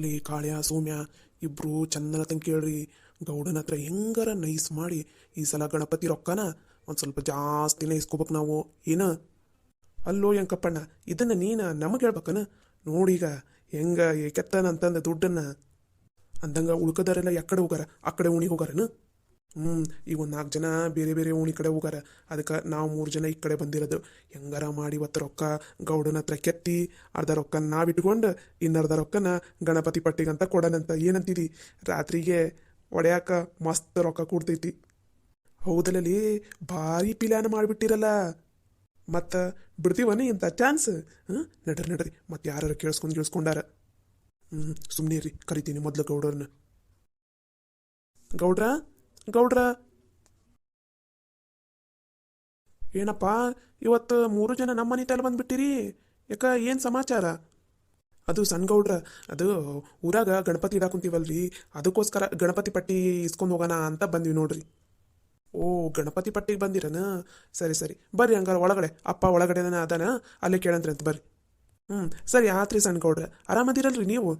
ಲೇ ಕಾಳ್ಯ ಸೌಮ್ಯ ಇಬ್ರು ಚಂದನ ತಂಗ ಕೇಳ್ರಿ. ಗೌಡನ ಹತ್ರ ಹೆಂಗಾರ ನೈಸ್ ಮಾಡಿ ಈ ಸಲ ಗಣಪತಿ ರೊಕ್ಕನ ಒಂದು ಸ್ವಲ್ಪ ಜಾಸ್ತಿನೇ ಇಸ್ಕೋಬೇಕು ನಾವು. ಏನ ಅಲ್ಲೋ ಯಂಕಪ್ಪಣ್ಣ, ಇದನ್ನ ನೀನು ನಮಗೆ ಹೇಳ್ಬೇಕನ? ನೋಡೀಗ ಹೆಂಗ ಕೆತ್ತನ ಅಂತಂದ ದುಡ್ಡನ್ನ ಅಂದಂಗ ಉಳ್ಕದಾರೆಲ್ಲ ಎಕ್ಕಡೆ ಹೋಗಾರ, ಆ ಕಡೆ ಉಣಿ ಹೋಗಾರನು. ಈಗ ಒಂದು 4 ಜನ ಬೇರೆ ಬೇರೆ ಓಣಿ ಕಡೆ ಹೋಗಾರ. ಅದಕ್ಕೆ ನಾವು 3 ಜನ ಈ ಕಡೆ ಬಂದಿರೋದು. ಹೆಂಗಾರ ಮಾಡಿ ಇವತ್ತು ರೊಕ್ಕ ಗೌಡನ ಹತ್ರ ಕೆತ್ತಿ ಅರ್ಧ ರೊಕ್ಕ ನಾವಿಟ್ಕೊಂಡು ಇನ್ನರ್ಧ ರೊಕ್ಕನ ಗಣಪತಿ ಪಟ್ಟಿಗಂತ ಕೊಡೋಣಂತ. ಏನಂತೀರಿ? ರಾತ್ರಿಗೆ ಒಡೆಯಾಕ ಮಸ್ತ್ ರೊಕ್ಕ ಕೊಡ್ತೈತಿ. ಹೌದಲ್ಲೇ, ಭಾರಿ ಪ್ಲಾನ್ ಮಾಡಿಬಿಟ್ಟಿರಲ್ಲ. ಮತ್ತು ಬಿಡ್ತೀವನ ಇಂಥ ಚಾನ್ಸ್? ನಡ್ರಿ ನಡ್ರಿ, ಮತ್ತೆ ಯಾರು ಕೇಳಿಸ್ಕೊಂಡಾರ. ಸುಮ್ಮನೆ ರೀ, ಕರಿತೀನಿ ಮೊದಲು ಗೌಡ್ರನ್ನ. ಗೌಡ್ರ ಗೌಡ್ರ, ಏನಪ್ಪ ಇವತ್ತು 3 ಜನ ನಮ್ಮ ಮನೆ ತಲೆ ಬಂದ್ಬಿಟ್ಟಿರಿ? ಯಾಕ, ಏನು ಸಮಾಚಾರ? ಅದು ಸಣ್ಣ ಗೌಡ್ರ, ಅದು ಊರಾಗ ಗಣಪತಿ ಇಡಾಕುಂತೀವಲ್ರಿ, ಅದಕ್ಕೋಸ್ಕರ ಗಣಪತಿ ಪಟ್ಟಿ ಇಸ್ಕೊಂಡು ಹೋಗೋಣ ಅಂತ ಬಂದ್ವಿ ನೋಡ್ರಿ. ಓ, ಗಣಪತಿ ಪಟ್ಟಿಗೆ ಬಂದಿರನ? ಸರಿ ಸರಿ, ಬರ್ರಿ ಹಂಗಾರ ಒಳಗಡೆ. ಅಪ್ಪ ಒಳಗಡೆನ ಅದಾನ, ಅಲ್ಲೇ ಕೇಳಂತ್ರಿ ಅಂತ ಬರ್ರಿ. ಸರಿ ಆತ್ರಿ ಸಣ್ಣ ಗೌಡ್ರ. ಆರಾಮದಿರಲ್ರಿ ನೀವು?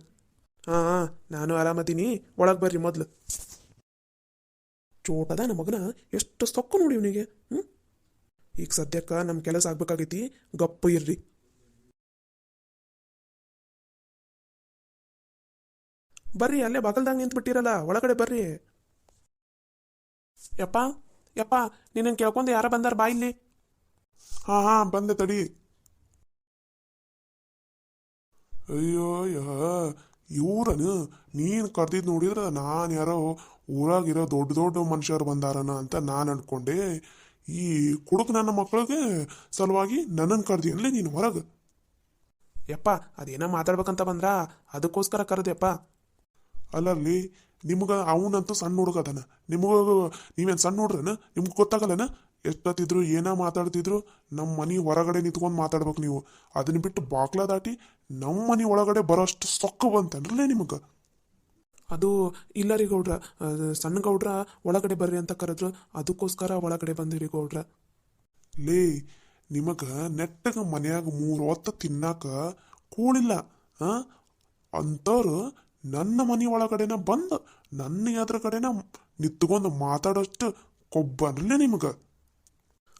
ಹಾಂ, ನಾನು ಆರಾಮದೀನಿ. ಒಳಗೆ ಬರ್ರಿ ಮೊದಲು. ಚೋಟದ ನಮ್ಮ ಮಗನ ಎಷ್ಟು ಸೊಕ್ಕು ನೋಡಿ ಇವನಿಗೆ. ಈಗ ಸದ್ಯಕ್ಕೆ ನಮ್ಮ ಕೆಲಸ ಆಗ್ಬೇಕಾಗೈತಿ, ಗಪ್ಪ ಇರ್ರಿ. ಬರ್ರಿ, ಅಲ್ಲೇ ಬಾಗಲ್ದಾಗ ನಿಂತು ಬಿಟ್ಟಿರಲ್ಲ, ಒಳಗಡೆ ಬರ್ರಿ. ಯಪ್ಪ ಯಪ್ಪ, ನಿನ್ನ ಕೇಳ್ಕೊಂಡು ಯಾರ ಬಂದಾರ ಬಾ ಇಲ್ಲಿ. ಹಾಂ ಬಂದೆ ತಡಿ. ಅಯ್ಯೋ ಇವ್ರನು ನೀನು ಕರ್ದಿದ್ದು ನೋಡಿದ್ರೆ ನಾನು ಯಾರೋ ಊರಾಗಿರೋ ದೊಡ್ಡ ದೊಡ್ಡ ಮನುಷ್ಯರು ಬಂದಾರನ ಅಂತ ನಾನು ಅನ್ಕೊಂಡೆ. ಈ ಕುಡುಕ್ ನನ್ನ ಮಕ್ಕಳಿಗೆ ಸಲುವಾಗಿ ನನ್ನನ್ನು ಕರ್ದಿಯನ್ಲೇ ನೀನು ಹೊರಗೆ. ಯಪ್ಪ, ಅದೇನೋ ಮಾತಾಡ್ಬೇಕಂತ ಬಂದ್ರ, ಅದಕ್ಕೋಸ್ಕರ ಕರೆದೆಪ್ಪ. ಅಲ್ಲಲ್ಲಿ ನಿಮ್ಗೆ ಅವನಂತೂ ಸಣ್ಣ ಹುಡುಗ ಅದಾನ. ನೀವೇನು ಸಣ್ಣ ಹುಡ್ರನ? ನಿಮ್ಗೆ ಗೊತ್ತಾಗಲ್ಲನ? ಎಷ್ಟೊತ್ತಿದ್ರು ಏನ ಮಾತಾಡ್ತಿದ್ರು ನಮ್ಮ ಮನೆ ಹೊರಗಡೆ ನಿಂತ್ಕೊಂಡು ಮಾತಾಡ್ಬೇಕು ನೀವು. ಅದನ್ನ ಬಿಟ್ಟು ಬಾಗ್ಲ ದಾಟಿ ನಮ್ಮ ಮನೆ ಒಳಗಡೆ ಬರೋಷ್ಟು ಸೊಕ್ಕು ಬಂತನ್ರಲ್ಲೇ ನಿಮಗೆ? ಅದು ಇಲ್ಲ ರೀ ಗೌಡ್ರ, ಸಣ್ಣ ಗೌಡ್ರ ಒಳಗಡೆ ಬರ್ರಿ ಅಂತ ಕರೆದ್ರು, ಅದಕ್ಕೋಸ್ಕರ ಒಳಗಡೆ ಬಂದಿರಿ ಗೌಡ್ರ. ಲೇ, ನಿಮಗ ನೆಟ್ಟಗ ಮನ್ಯಾಗ 3 ಹೊತ್ತು ತಿನ್ನಾಕ ಕೂಳಿಲ್ಲ ಅಂತವ್ರು ನನ್ನ ಮನೆ ಒಳಗಡೆನ ಬಂದು ನನ್ನ ಎದುರುಗಡೆನ ನಿತ್ಕೊಂಡು ಮಾತಾಡೋಷ್ಟು ಕೊಬ್ಬನ್ರಲ್ಲೇ ನಿಮ್ಗೆ?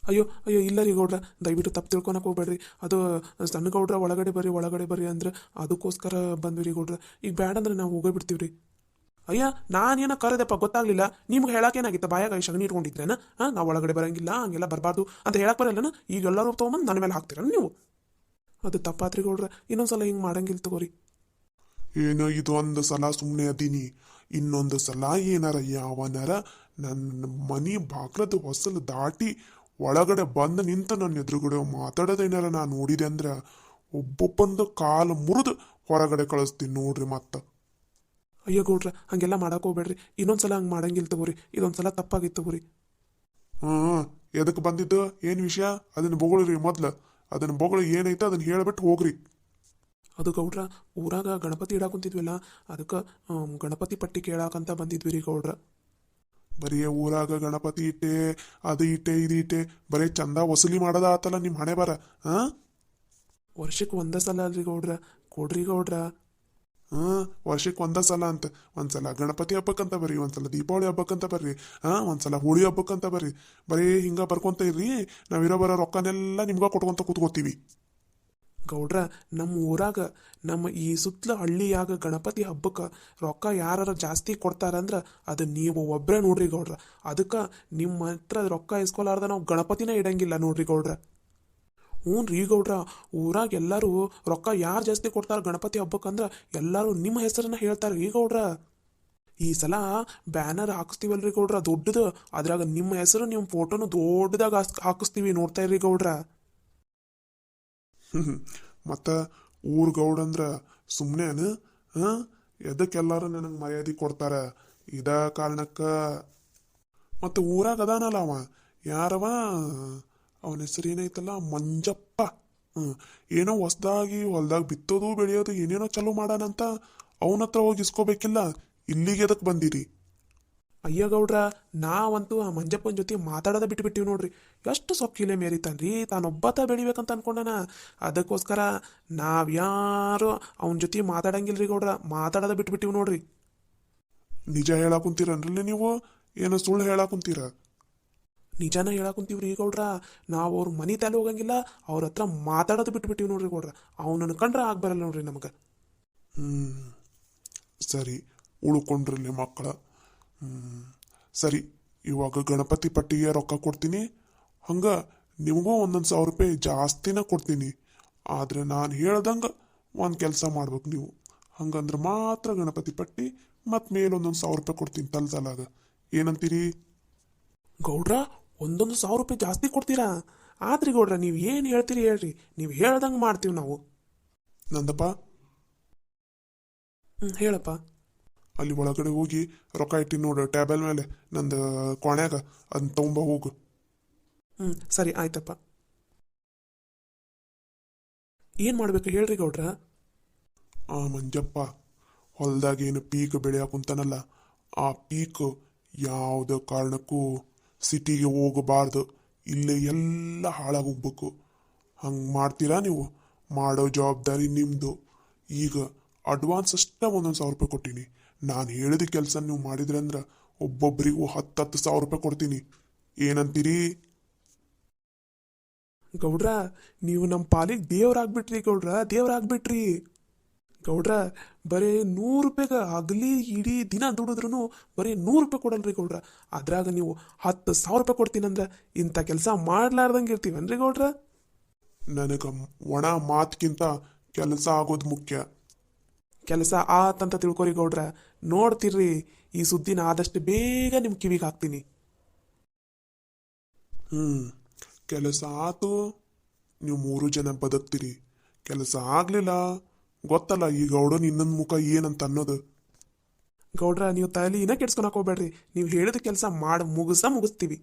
ಅಯ್ಯೋ ಅಯ್ಯೋ, ಇಲ್ಲ ರೀ ಗೌಡ್ರ, ದಯವಿಟ್ಟು ತಪ್ಪು ತಿಳ್ಕೊಳಕ್ಕೆ ಹೋಗ್ಬೇಡ್ರಿ. ಅದು ಸಣ್ಣ ಗೌಡ್ರ ಒಳಗಡೆ ಬರ್ರಿ ಅಂದ್ರೆ ಅದಕ್ಕೋಸ್ಕರ ಬಂದ್ವಿ ರೀ ಗೌಡ್ರ. ಈಗ ಬ್ಯಾಡ ಅಂದ್ರೆ ನಾವು ಹೋಗೇ ಬಿಡ್ತೀವಿ ರೀ. ಅಯ್ಯ, ನಾನೇನೋ ಕರೆದಪ್ಪ, ಗೊತ್ತಾಗ್ಲಿಲ್ಲ. ನಿಮ್ಗೆ ಹೇಳಕ್ಕೇನಾಗಿತ್ತ? ಬಾಯಾಗ ಶಗಣಿ ಇಟ್ಕೊಂಡಿದ್ರೇನ? ನಾವು ಒಳಗಡೆ ಬರಂಗಿಲ್ಲ, ಹಂಗೆಲ್ಲ ಬರಬಾರ್ದು ಅಂತ ಹೇಳಕ್ ಬರಲ್ಲನ? ಈಗ ಎಲ್ಲರೂ ತೊಗೊಂಬಂದು ನನ್ನ ಮೇಲೆ ಹಾಕ್ತೀರ ನೀವು? ಅದು ತಪ್ಪಾತ್ರಿ ಗೌಡ್ರ, ಇನ್ನೊಂದ್ಸಲ ಹಿಂಗೆ ಮಾಡಂಗಿಲ್ಲ ತಗೋರಿ. ಏನೋ ಇದೊಂದು ಸಲ ಸುಮ್ಮನೆ ಅದೀನಿ, ಇನ್ನೊಂದು ಸಲ ಏನಾರ ಯಾವನಾರ ನನ್ನ ಮನೆ ಬಾಗ್ಲದ ಹೊಸಲು ದಾಟಿ ಒಳಗಡೆ ಬಂದು ನಿಂತು ನನ್ನ ಎದುರುಗಡೆ ಮಾತಾಡೋದೇನಾರ ನಾನು ನೋಡಿದೆ ಅಂದ್ರೆ ಒಬ್ಬೊಬ್ಬಂದು ಕಾಲು ಮುರಿದು ಹೊರಗಡೆ ಕಳಿಸ್ತೀನಿ ನೋಡ್ರಿ. ಮತ್ತೆ ಅಯ್ಯೋ ಗೌಡ್ರ, ಹಂಗೆಲ್ಲ ಮಾಡಕ್ಕೆ ಹೋಗ್ಬೇಡ್ರಿ. ಇನ್ನೊಂದ್ಸಲ ಹಂಗೆ ಮಾಡಂಗಿಲ್ಲ ತಗೋರಿ. ಇದೊಂದ್ಸಲ ತಪ್ಪಾಗಿತ್ತು ತಗೋರಿ. ಎದಕ್ಕೆ ಬಂದಿದ್ದು? ಏನು ವಿಷಯ? ಅದನ್ನ ಬೊಗಳ್ರಿ ಮೊದ್ಲು. ಅದನ್ನ ಬೊಗಳು ಏನೈತೆ ಅದನ್ನ ಹೇಳ್ಬಿಟ್ಟು ಹೋಗ್ರಿ. ಅದು ಗೌಡ್ರ, ಊರಾಗ ಗಣಪತಿ ಇಡಾಕುಂತಿದ್ವಿಲ್ಲ, ಅದಕ್ಕೆ ಗಣಪತಿ ಪಟ್ಟಿ ಕೇಳಾಕಂತ ಬಂದಿದ್ವಿ ರೀ ಗೌಡ್ರ. ಬರೀ ಊರಾಗ ಗಣಪತಿ ಇಟ್ಟೆ, ಅದು ಇಟ್ಟೆ, ಇದು ಇಟ್ಟೆ, ಬರೀ ಚಂದ ವಸೂಲಿ ಮಾಡೋದ ಆತಲ್ಲ ನಿಮ್ಮ ಹಣೆ ಬರ. ವರ್ಷಕ್ಕೆ ಒಂದೇ ಸಲ ಅಲ್ರಿ ಗೌಡ್ರ, ಕೊಡ್ರಿ ಗೌಡ್ರ. ವರ್ಷಕ್ಕೆ ಒಂದೇ ಸಲ ಅಂತ? ಒಂದ್ಸಲ ಗಣಪತಿ ಹಬ್ಬಕ್ಕಂತ ಬರ್ರಿ, ಒಂದ್ಸಲ ದೀಪಾವಳಿ ಹಬ್ಬಕ್ಕಂತ ಬರ್ರಿ, ಒಂದ್ಸಲ ಹೋಳಿ ಹಬ್ಬಕ್ಕಂತ ಬರ್ರಿ. ಬರೀ ಹಿಂಗ ಬರ್ಕೊಂತ ಇರ್ರಿ, ನಾವಿರೋ ಬರೋ ರೊಕ್ಕನೆಲ್ಲ ನಿಮ್ಗ ಕೊಟ್ಕೊಂತ ಕೂತ್ಕೋತೀವಿ. ಗೌಡ್ರ, ನಮ್ಮ ಊರಾಗ ನಮ್ಮ ಈ ಸುತ್ತಲ ಹಳ್ಳಿಯಾಗ ಗಣಪತಿ ಹಬ್ಬಕ್ಕೆ ರೊಕ್ಕ ಯಾರ ಜಾಸ್ತಿ ಕೊಡ್ತಾರಂದ್ರೆ ಅದು ನೀವು ಒಬ್ಬರೇ ನೋಡ್ರಿ ಗೌಡ್ರ. ಅದಕ್ಕೆ ನಿಮ್ಮ ಹತ್ರ ರೊಕ್ಕ ಇಸ್ಕೊಲಾರ್ದ ನಾವು ಗಣಪತಿನ ಇಡಂಗಿಲ್ಲ ನೋಡ್ರಿ ಗೌಡ್ರ. ಹ್ಞೂ ರೀ ಗೌಡ್ರ, ಊರಾಗ ಎಲ್ಲರೂ ರೊಕ್ಕ ಯಾರು ಜಾಸ್ತಿ ಕೊಡ್ತಾರೆ ಗಣಪತಿ ಹಬ್ಬಕ್ಕಂದ್ರೆ ಎಲ್ಲರೂ ನಿಮ್ಮ ಹೆಸರನ್ನ ಹೇಳ್ತಾರೆ ರೀ ಗೌಡ್ರ. ಈ ಸಲ ಬ್ಯಾನರ್ ಹಾಕಿಸ್ತೀವಲ್ರಿ ಗೌಡ್ರ, ದೊಡ್ಡದು, ಅದ್ರಾಗ ನಿಮ್ಮ ಹೆಸರು ನಿಮ್ಮ ಫೋಟೋನು ದೊಡ್ಡದಾಗ ಹಾಕಿಸ್ತೀವಿ, ನೋಡ್ತಾ ಇರ್ರಿ ಗೌಡ್ರ. ಮತ್ತ ಊರ್ ಗೌಡಂದ್ರ ಸುಮ್ಮನೆ ಎದಕ್ಕೆಲ್ಲಾರು ನನಗೆ ಮರ್ಯಾದೆ ಕೊಡ್ತಾರ? ಇದ ಕಾರಣಕ್ಕ. ಮತ್ತು ಊರಾಗ ಅದಾನಲ್ಲ ಅವ, ಯಾರವ ಅವನ ಹೆಸರು ಏನೈತಲ್ಲ, ಮಂಜಪ್ಪ. ಏನೋ ಹೊಸ್ದಾಗಿ ಹೊಲ್ದಾಗ ಬಿತ್ತೋದು ಬೆಳೆಯೋದು ಏನೇನೋ ಚಲೋ ಮಾಡಾನಂತ ಅವನ ಹತ್ರ ಹೋಗಿ ಇಸ್ಕೋಬೇಕಿಲ್ಲ? ಇಲ್ಲಿಗೆ ಎದಕ್ಕೆ ಬಂದಿರಿ? ಅಯ್ಯ ಗೌಡ್ರ, ನಾವಂತೂ ಆ ಮಂಜಪ್ಪನ ಜೊತೆ ಮಾತಾಡೋದ ಬಿಟ್ಬಿಟ್ಟಿವಿ ನೋಡ್ರಿ. ಎಷ್ಟು ಸೊಕ್ಕಿಲೆ ಮೇರಿತಾನ್ರಿ, ತಾನೊಬ್ಬತ ಬೆಳಿಬೇಕಂತ ಅನ್ಕೊಂಡನ. ಅದಕ್ಕೋಸ್ಕರ ನಾವ್ಯಾರು ಅವನ ಜೊತೆ ಮಾತಾಡಂಗಿಲ್ರಿ ಗೌಡ್ರ, ಮಾತಾಡೋದ ಬಿಟ್ಬಿಟ್ಟಿವಿ ನೋಡ್ರಿ. ನಿಜ ಹೇಳಾಕುಂತೀರನ್ರಲ್ಲ ನೀವು, ಏನೋ ಸುಳ್ಳು ಹೇಳಾಕುಂತೀರ? ನಿಜಾನ ಹೇಳಾಕುಂತೀವ್ರಿ ಗೌಡ್ರ. ನಾವು ಅವ್ರ ಮನೆ ತಲೆ ಹೋಗಂಗಿಲ್ಲ, ಅವ್ರ ಹತ್ರ ಮಾತಾಡೋದು ಬಿಟ್ಬಿಟ್ಟಿವಿ ನೋಡ್ರಿ ಗೌಡ್ರ. ಅವನನ್ನು ಕಂಡ್ರೆ ಆಗ್ಬರಲ್ಲ ನೋಡ್ರಿ ನಮಗೆ. ಸರಿ, ಉಳ್ಕೊಂಡ್ರಲ್ಲಿ ಮಕ್ಕಳ. ಸರಿ, ಇವಾಗ ಗಣಪತಿ ಪಟ್ಟಿಗೆ ರೊಕ್ಕ ಕೊಡ್ತೀನಿ. ಹಂಗ ನಿಮಗೂ 1,000 ರೂಪಾಯಿ ಜಾಸ್ತಿನ ಕೊಡ್ತೀನಿ. ಆದ್ರೆ ನಾನು ಹೇಳ್ದಂಗೆ ಒಂದು ಕೆಲಸ ಮಾಡ್ಬೇಕು ನೀವು. ಹಂಗಂದ್ರೆ ಮಾತ್ರ ಗಣಪತಿ ಪಟ್ಟಿ ಮತ್ತು ಮೇಲೆ 1,000 ರೂಪಾಯಿ ಕೊಡ್ತೀನಿ ತಲಾಗ. ಏನಂತೀರಿ? ಗೌಡ್ರ, 1,000 ರೂಪಾಯಿ ಜಾಸ್ತಿ ಕೊಡ್ತೀರಾ? ಆದ್ರಿ ಗೌಡ್ರ, ನೀವು ಏನು ಹೇಳ್ತೀರಿ ಹೇಳ್ರಿ, ನೀವು ಹೇಳ್ದಂಗೆ ಮಾಡ್ತೀವಿ ನಾವು. ನಂದಪ್ಪ, ಹೇಳಪ್ಪ. ಅಲ್ಲಿ ಒಳಗಡೆ ಹೋಗಿ ರೊಕ್ಕ ಇಟ್ಟಿ ನೋಡು ಟೇಬಲ್ ಮೇಲೆ, ನಂದು ಕೊಣ್ಯಾಗ. ಅದನ್ನ ತೊಗೊಂಬ ಹೋಗು. ಸರಿ ಆಯ್ತಪ್ಪ. ಏನು ಮಾಡ್ಬೇಕು ಹೇಳ್ರಿ ಗೌಡ್ರ? ಆ ಮಂಜಪ್ಪ ಹೊಲ್ದಾಗ ಏನು ಪೀಕ್ ಬೆಳೆಯಾಕುಂತಾನಲ್ಲ, ಆ ಪೀಕ್ ಯಾವುದೇ ಕಾರಣಕ್ಕೂ ಸಿಟಿಗೆ ಹೋಗಬಾರ್ದು. ಇಲ್ಲೇ ಎಲ್ಲ ಹಾಳಾಗೋಗ್ಬೇಕು. ಹಂಗೆ ಮಾಡ್ತೀರಾ ನೀವು? ಮಾಡೋ ಜವಾಬ್ದಾರಿ ನಿಮ್ಮದು. ಈಗ ಅಡ್ವಾನ್ಸ್ ಅಷ್ಟೇ 1,000 ರೂಪಾಯಿ ಕೊಟ್ಟೀನಿ. ನಾನು ಹೇಳಿದ ಕೆಲಸ ನೀವು ಮಾಡಿದ್ರಿ ಅಂದ್ರೆ ಒಬ್ಬೊಬ್ಬರಿಗೂ 10,000 ರೂಪಾಯಿ ಕೊಡ್ತೀನಿ. ಏನಂತೀರಿ? ಗೌಡ್ರ, ನೀವು ನಮ್ಮ ಪಾಲಿಗೆ ದೇವ್ರಾಗ್ಬಿಟ್ರಿ ಗೌಡ್ರ, ದೇವ್ರಾಗ್ಬಿಟ್ರಿ ಗೌಡ್ರ. ಬರೀ 100 ರೂಪಾಯಿಗೆ ಆಗಲಿ ಇಡೀ ದಿನ ದುಡಿದ್ರೂ ಬರೀ 100 ರೂಪಾಯಿ ಕೊಡಲ್ರಿ ಗೌಡ್ರ. ಅದ್ರಾಗ ನೀವು 10,000 ರೂಪಾಯಿ ಕೊಡ್ತೀನಂದ್ರೆ ಇಂಥ ಕೆಲಸ ಮಾಡ್ಲಾರ್ದಂಗೆ ಇರ್ತೀವನ್ರಿ ಗೌಡ್ರ? ನನಗೆ ಒಣ ಮಾತಕ್ಕಿಂತ ಕೆಲಸ ಆಗೋದು ಮುಖ್ಯ. ಕೆಲಸ ಆತಂತ ತಿಳ್ಕೊರಿ ಗೌಡ್ರ. ನೋಡ್ತಿರ್ರಿ, ಈ ಸುದ್ದಿನ ಆದಷ್ಟು ಬೇಗ ನಿಮ್ಮ ಕಿವಿಗೆ ಹಾಕ್ತೀನಿ. ಕೆಲಸ ಆತು, ನೀವು 3 ಜನ ಬದುಕ್ತೀರಿ. ಕೆಲಸ ಆಗ್ಲಿಲ್ಲ, ಗೊತ್ತಲ್ಲ ಈ ಗೌಡನ್ ಇನ್ನೊಂದು ಮುಖ ಏನಂತ ಅನ್ನೋದು. ಗೌಡ್ರ, ನೀವು ತಲೆನ ಕೆಡ್ಸ್ಕೊಳಕ್ ಹೋಗ್ಬೇಡ್ರಿ. ನೀವು ಹೇಳಿದ ಕೆಲಸ ಮಾಡಿ ಮುಗಿಸ್ತೀವಿ.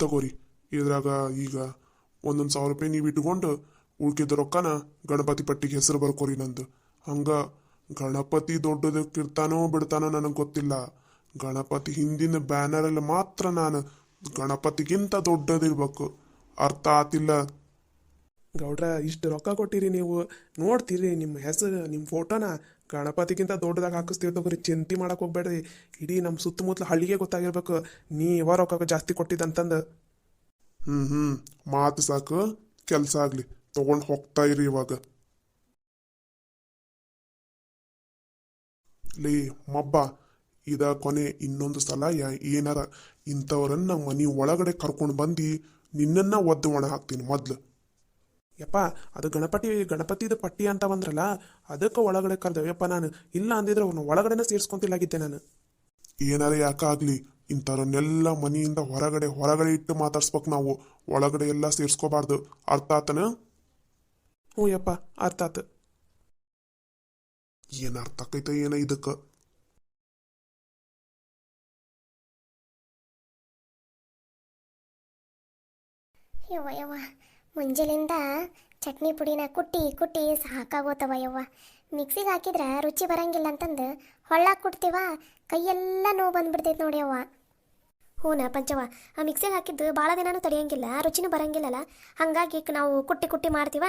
ತಗೋರಿ, ಇದ್ರಾಗ ಈಗ 1,000 ರೂಪಾಯಿ ನೀವು ಇಟ್ಕೊಂಡು ಉಳ್ಕಿದ ರೊಕ್ಕನ ಗಣಪತಿ ಪಟ್ಟಿಗೆ ಹೆಸರು ಬರ್ಕೋರಿ ನಂದು. ಹಂಗ ಗಣಪತಿ ದೊಡ್ಡದಕ್ಕಿರ್ತಾನೋ ಬಿಡ್ತಾನೋ ನನಗೆ ಗೊತ್ತಿಲ್ಲ. ಗಣಪತಿ ಹಿಂದಿನ ಬ್ಯಾನರಲ್ಲಿ ಮಾತ್ರ ನಾನು ಗಣಪತಿಗಿಂತ ದೊಡ್ಡದಿರ್ಬೇಕು. ಅರ್ಥ ಆತಿಲ್ಲ? ಗೌಡ್ರ, ಇಷ್ಟು ರೊಕ್ಕ ಕೊಟ್ಟಿರಿ ನೀವು, ನೋಡ್ತೀರಿ ನಿಮ್ಮ ಹೆಸರು, ನಿಮ್ಮ ಫೋಟೋನ ಗಣಪತಿಗಿಂತ ದೊಡ್ಡದಾಗಿ ಹಾಕಿಸ್ತೀವಿ. ತಗೋರಿ, ಚಿಂತೆ ಮಾಡಕ್ಕೆ ಹೋಗ್ಬೇಡ್ರಿ. ಇಡೀ ನಮ್ಮ ಸುತ್ತಮುತ್ತಲ ಹಳ್ಳಿಗೆ ಗೊತ್ತಾಗಿರ್ಬೇಕು ನೀವ ರೊಕ್ಕ ಜಾಸ್ತಿ ಕೊಟ್ಟಿದ್ದಂತಂದು. ಮಾತು ಸಾಕು, ಕೆಲಸ ಆಗ್ಲಿ. ತಗೊಂಡು ಹೋಗ್ತಾ ಇರಿ ಇವಾಗ. ಲೇ ಮಬ್ಬ, ಇದ ಕೊನೆ. ಇನ್ನೊಂದು ಸಲ ಏನಾರ ಇಂಥವ್ರನ್ನ ಮನಿ ಒಳಗಡೆ ಕರ್ಕೊಂಡು ಬಂದು ನಿನ್ನನ್ನ ಒದ್ದು ಒಣ ಹಾಕ್ತೀನಿ ಮೊದ್ಲು. ಯಪ್ಪ, ಅದು ಗಣಪತಿದ ಪಟ್ಟಿ ಅಂತ ಬಂದ್ರಲ್ಲ, ಅದಕ್ಕೆ ಒಳಗಡೆ ಕರೆದವ್ಯಪ್ಪ ನಾನು. ಇಲ್ಲ ಅಂದಿದ್ರೆ ಅವ್ನ ಒಳಗಡೆನ ಸೇರಿಸ್ಕೊಂತಿಲ್ಲಾಗಿದ್ದೆ ನಾನು. ಏನಾರ ಯಾಕಾಗ್ಲಿ, ಇಂಥವ್ರನ್ನೆಲ್ಲ ಮನೆಯಿಂದ ಹೊರಗಡೆ ಇಟ್ಟು ಮಾತಾಡ್ಸ್ಬೇಕು ನಾವು. ಒಳಗಡೆ ಎಲ್ಲ ಸೇರ್ಸ್ಕೋಬಾರ್ದು. ಅರ್ಥ ಆತನ? ಹ್ಞೂ ಯಪ್ಪ, ಅರ್ಥ ಆತು. ಏನ್ ಅರ್ಥ ಆಕೈತ ಏನ ಇದಕ್ಕ? ಯವ್ವ ಮುಂಜಾನಿಂದ ಚಟ್ನಿ ಪುಡಿನ ಕುಟ್ಟಿ ಸಾಕಾಗೋತವ ಯವ್ವ. ಮಿಕ್ಸಿಗೆ ಹಾಕಿದ್ರೆ ರುಚಿ ಬರಂಗಿಲ್ಲ ಅಂತಂದು ಹೊಳ್ಳಾಗಿ ಕುಟ್ತೀವ, ಕೈಯೆಲ್ಲ ನೋವು ಬಂದ್ಬಿಡ್ತೈತೆ ನೋಡಿ ಅವ್ವ. ಹೂನ ಪಂಚವ, ಆ ಮಿಕ್ಸಿಗೆ ಹಾಕಿದ್ದು ಭಾಳ ದಿನಾನು ತಡೆಯಂಗಿಲ್ಲ, ರುಚಿನೂ ಬರಂಗಿಲ್ಲಲ್ಲ. ಹಾಗಾಗಿ ನಾವು ಕುಟ್ಟಿ ಮಾಡ್ತೀವ,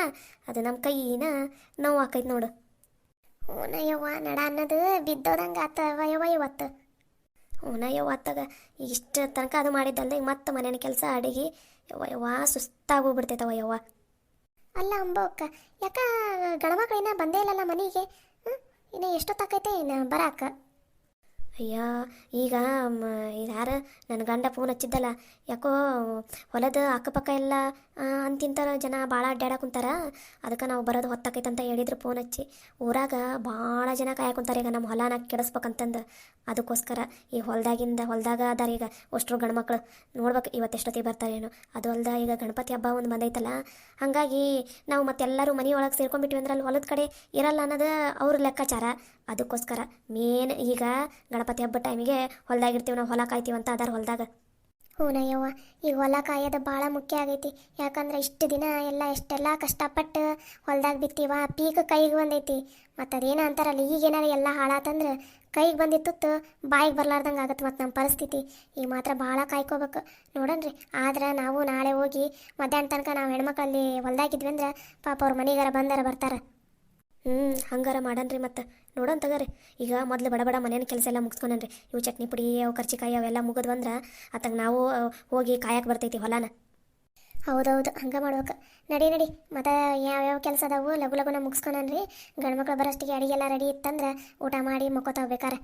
ಅದು ನಮ್ಮ ಕೈಯಿನ ನೋವು ಆಕೈತೆ ನೋಡು. ಹೂನ ಯವ್ವ, ನಡ ಅನ್ನೋದು ಬಿದ್ದೋದಂಗೆ ಆತವ ಯವ್ವ ಇವತ್ತು. ಹೂನ ಯವ್ವ, ಅತ್ತಾಗ ಇಷ್ಟು ತನಕ ಅದು ಮಾಡಿದ್ದಲ್ದೆ ಈಗ ಮತ್ತೆ ಮನೇನ ಕೆಲಸ ಅಡಿಗೆ ಯವ್ವ ಸುಸ್ತಾಗೋಗ್ಬಿಡ್ತೈತವ ಯವ್ವ. ಅಲ್ಲ ಅಂಬೋಕ್ಕ, ಯಾಕ ಗಣಮಕ್ಳಿನ ಬಂದೇ ಇಲ್ಲಲ್ಲ ಮನೆಗೆ? ಇನ್ನು ಎಷ್ಟೊತ್ತಾಕೈತೆ ಇನ್ನು ಬರಾಕ? ಅಯ್ಯ, ಈಗ ಯಾರು ನನ್ನ ಗಂಡ ಫೋನ್ ಹಚ್ಚಿದ್ದಲ್ಲ, ಯಾಕೋ ಹೊಲದ ಅಕ್ಕಪಕ್ಕ ಎಲ್ಲ ಅಂತಿಂತರ ಜನ ಭಾಳ ಅಡ್ಡಾಡಕುಂತಾರ, ಅದಕ್ಕೆ ನಾವು ಬರೋದು ಹೊತ್ತಾಕೈತಂತ ಹೇಳಿದ್ರು ಫೋನ್ ಹಚ್ಚಿ. ಊರಾಗ ಭಾಳ ಜನ ಕಾಯಕುಂತಾರೆ ಈಗ ನಮ್ಮ ಹೊಲನ ಕೆಡಿಸ್ಬೇಕಂತಂದು. ಅದಕ್ಕೋಸ್ಕರ ಈ ಹೊಲದಾಗ ಅದಾರ ಈಗ ಅಷ್ಟ್ರು ಗಂಡ್ಮಕ್ಳು. ನೋಡ್ಬೇಕು ಇವತ್ತೆಷ್ಟೊತ್ತಿಗೆ ಬರ್ತಾರೇನು. ಅದು ಅಲ್ದ ಈಗ ಗಣಪತಿ ಹಬ್ಬ ಒಂದು ಬಂದೈತಲ್ಲ, ಹಾಗಾಗಿ ನಾವು ಮತ್ತೆಲ್ಲರೂ ಮನೆಯೊಳಗೆ ಸೇರ್ಕೊಂಡ್ಬಿಟ್ವಿ ಅಂದ್ರೆ ಅಲ್ಲಿ ಹೊಲದ ಕಡೆ ಇರಲ್ಲ ಅನ್ನೋದು ಅವ್ರ ಲೆಕ್ಕಾಚಾರ. ಅದಕ್ಕೋಸ್ಕರ ಮೇನ್ ಈಗ ಗಣಪತಿ ಹಬ್ಬದ ಟೈಮಿಗೆ ಹೊಲ್ದಾಗಿರ್ತೀವಿ ನಾವು, ಹೊಲ ಕಾಯ್ತೀವಂತ ಅದಾರ ಹೊಲದಾಗ. ಹೂನಯ್ಯವ್ವ, ಈಗ ಹೊಲ ಕಾಯೋದು ಭಾಳ ಮುಖ್ಯ ಆಗೈತಿ. ಯಾಕಂದ್ರೆ ಇಷ್ಟು ದಿನ ಎಷ್ಟೆಲ್ಲ ಕಷ್ಟಪಟ್ಟು ಹೊಲ್ದಾಗ ಬಿತ್ತೀವ, ಪೀಕ್ ಕೈಗೆ ಬಂದೈತಿ. ಮತ್ತು ಅದೇನ ಅಂತಾರಲ್ಲ, ಈಗೇನಾರ ಎಲ್ಲ ಹಾಳಾತಂದ್ರೆ ಕೈಗೆ ಬಂದಿತ್ತು ಬಾಯಿಗೆ ಬರ್ಲಾರ್ದಂಗೆ ಆಗತ್ತೆ ಮತ್ತು ನಮ್ಮ ಪರಿಸ್ಥಿತಿ ಈ ಮಾತ್ರ ಭಾಳ ಕಾಯ್ಕೋಬೇಕು ನೋಡನ್ರಿ. ಆದ್ರೆ ನಾವು ನಾಳೆ ಹೋಗಿ ಮಧ್ಯಾಹ್ನ ತನಕ ನಾವು ಹೆಣ್ಮಕ್ಳಲ್ಲಿ ಹೊಲ್ದಾಗಿದ್ವಿ ಅಂದ್ರೆ ಪಾಪ ಅವ್ರ ಮನೆಗಾರ ಬಂದಾರ ಬರ್ತಾರೆ. ಹಂಗಾರ ಮಾಡನ್ರಿ. ಮತ್ತು ನೋಡೋಣ ತಗೋರಿ. ಈಗ ಮೊದಲು ಬಡ ಬಡ ಮನೇನ ಕೆಲಸ ಎಲ್ಲ ಮುಗಿಸ್ಕೊನನ್ರಿ. ಇವು ಚಟ್ನಿ ಪುಡಿ ಅವು ಕರ್ಚಿಕಾಯಿ ಅವೆಲ್ಲ ಮುಗಿದ್ವಂದ್ರೆ ಅತ್ತಾಗ ನಾವು ಹೋಗಿ ಕಾಯಕ್ಕೆ ಬರ್ತೈತಿ ಹೊಲನ. ಹೌದೌದು, ಹಂಗೆ ಮಾಡ್ಬೇಕು. ನಡಿ ಮತ್ತು ಯಾವ್ಯಾವ ಕೆಲಸ ಅದಾವು ಲಘು ಲಘುನ ಮುಗಿಸ್ಕೊನನ್ರಿ. ಗಂಡ್ಮಕ್ಳು ಬರೋಷ್ಟಿಗೆ ಅಡಿಗೆ ಎಲ್ಲ ರೆಡಿ ಇತ್ತಂದ್ರೆ ಊಟ ಮಾಡಿ ಮಕ್ಕೋತಾವ ಬೇಕಾರೆ.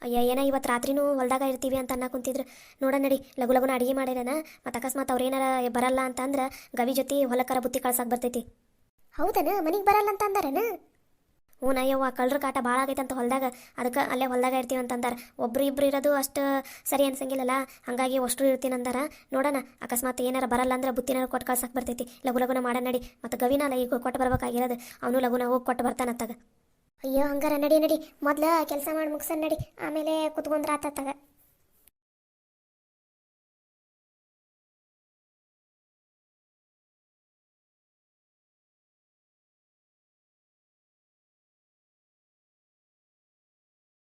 ಅಯ್ಯ ಏನೋ ಇವತ್ತು ರಾತ್ರಿನೂ ಹೊಲ್ದಾಗ ಇರ್ತೀವಿ ಅಂತ ಅನ್ನ ಕುಂತಿದ್ರು. ನೋಡೋಣ ನಡಿ, ಲಘು ಲಘುನ ಅಡಿಗೆ ಮಾಡಿರೋಣ. ಮತ್ತು ಅಕಸ್ಮಾತ್ ಅವ್ರು ಏನಾರ ಬರಲ್ಲ ಅಂತಂದ್ರೆ ಗವಿ ಜೊತೆ ಹೊಲಕ್ಕರ ಬುತ್ತಿ ಕಳ್ಸಕ್ಕೆ ಬರ್ತೈತಿ. ಹೌದನ, ಮನೆಗೆ ಬರಲ್ಲ ಅಂತ ಅಂದಾರನ? ಹ್ಞೂ ಅಯ್ಯವ್ವ, ಕಳ್ರ ಕಾಟ ಭಾಳ ಆಗೈತಂತ ಹೊಲ್ದಾಗ, ಅದಕ್ಕೆ ಅಲ್ಲೇ ಹೊಲ್ದಾಗ ಇರ್ತೀವಿ ಅಂತಂದಾರ. ಒಬ್ರು ಇಬ್ರು ಇರೋದು ಅಷ್ಟು ಸರಿ ಅನ್ಸಂಗಿಲ್ಲಲ್ಲ, ಹಾಗಾಗಿ ಅಷ್ಟು ಇರ್ತೀನಿ ಅಂದಾರ. ನೋಡೋಣ, ಅಕಸ್ಮಾತ್ ಏನಾರ ಬರಲ್ಲ ಅಂದ್ರೆ ಬುತ್ತಿನಾರ ಕೊಟ್ಟು ಕಳ್ಸಕ್ಕೆ ಬರ್ತೈತಿ. ಲಘು ಲಘುನ ಮಾಡ ನಡಿ. ಮತ್ತು ಗವಿನಲ್ಲ ಈಗ ಕೊಟ್ಟು ಬರ್ಬೇಕಾಗಿರೋದು, ಅವನು ಲಘುನ ಹೋಗಿ ಕೊಟ್ಟು ಬರ್ತಾನತ್ತಾಗ. ಅಯ್ಯೋ ಹಂಗಾರ ನಡಿ ಮೊದ್ಲು ಕೆಲಸ ಮಾಡಿ ಮುಗಿಸನ್ ನಡಿ, ಆಮೇಲೆ ಕುತ್ಕೊಂಡ್ರೆ ಆತತ್ತಾಗ.